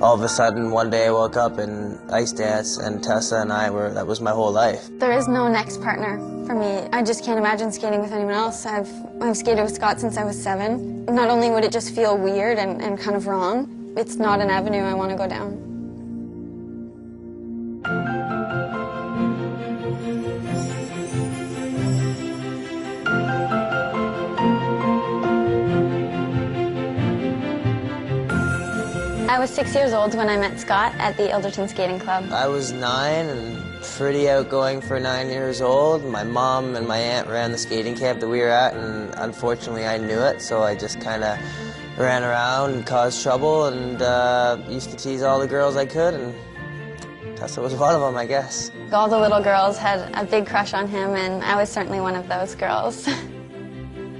all of a sudden, one day I woke up in ice dance, and Tessa and that was my whole life. There is no next partner for me. I just can't imagine skating with anyone else. I've skated with Scott since I was 7. Not only would it just feel weird and kind of wrong, it's not an avenue I want to go down. I was 6 years old when I met Scott at the Ilderton Skating Club. I was 9 and pretty outgoing for 9 years old. My mom and my aunt ran the skating camp that we were at, and unfortunately I knew it, so I just kind of ran around and caused trouble and used to tease all the girls I could, and Tessa was one of them, I guess. All the little girls had a big crush on him, and I was certainly one of those girls.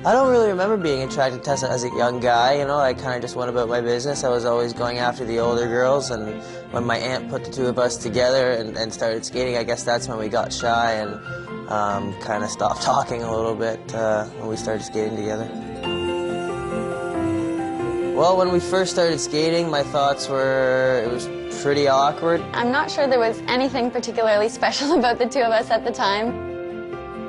I don't really remember being attracted to Tessa as a young guy, you know. I kind of just went about my business. I was always going after the older girls, and when my aunt put the two of us together and started skating, I guess that's when we got shy and kind of stopped talking a little bit when we started skating together. Well, when we first started skating, my thoughts were it was pretty awkward. I'm not sure there was anything particularly special about the two of us at the time.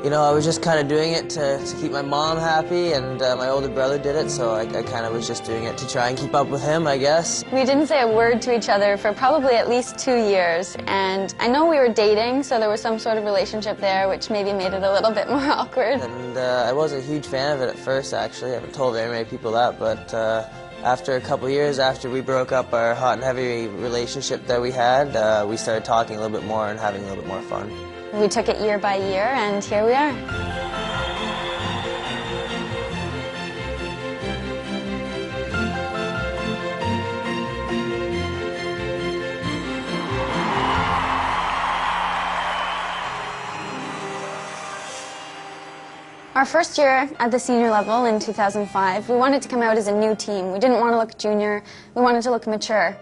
You know, I was just kind of doing it to keep my mom happy, and my older brother did it, so I kind of was just doing it to try and keep up with him, I guess. We didn't say a word to each other for probably at least 2 years, and I know we were dating, so there was some sort of relationship there, which maybe made it a little bit more awkward. And I wasn't a huge fan of it at first, actually. I haven't told very many people that, but after a couple years after we broke up our hot and heavy relationship that we had, we started talking a little bit more and having a little bit more fun. We took it year by year, and here we are. Our first year at the senior level in 2005, we wanted to come out as a new team. We didn't want to look junior, we wanted to look mature.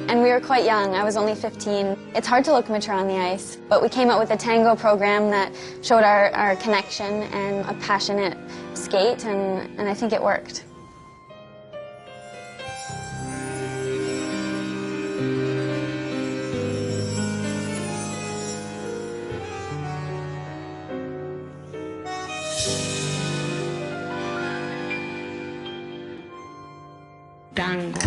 And we were quite young. I was only 15. It's hard to look mature on the ice, but we came up with a tango program that showed our connection and a passionate skate, and I think it worked. Tango.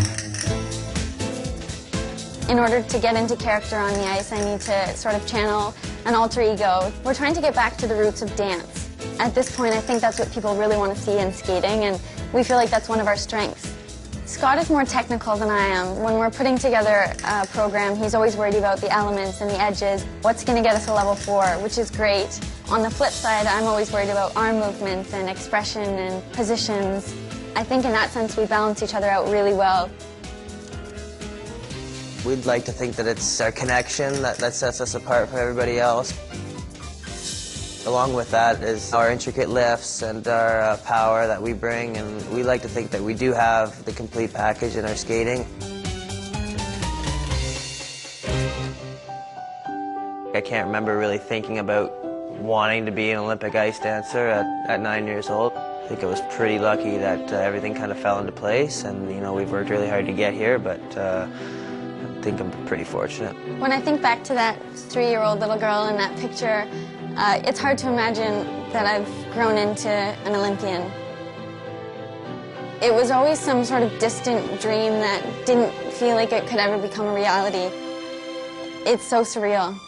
In order to get into character on the ice, I need to sort of channel an alter ego. We're trying to get back to the roots of dance. At this point, I think that's what people really want to see in skating, and we feel like that's one of our strengths. Scott is more technical than I am. When we're putting together a program, he's always worried about the elements and the edges, what's going to get us a level 4, which is great. On the flip side, I'm always worried about arm movements and expression and positions. I think in that sense, we balance each other out really well. We'd like to think that it's our connection that sets us apart from everybody else. Along with that is our intricate lifts and our power that we bring, and we like to think that we do have the complete package in our skating. I can't remember really thinking about wanting to be an Olympic ice dancer at 9 years old. I think I was pretty lucky that everything kind of fell into place, and you know, we've worked really hard to get here, but I think I'm pretty fortunate. When I think back to that 3-year-old little girl in that picture, it's hard to imagine that I've grown into an Olympian. It was always some sort of distant dream that didn't feel like it could ever become a reality. It's so surreal.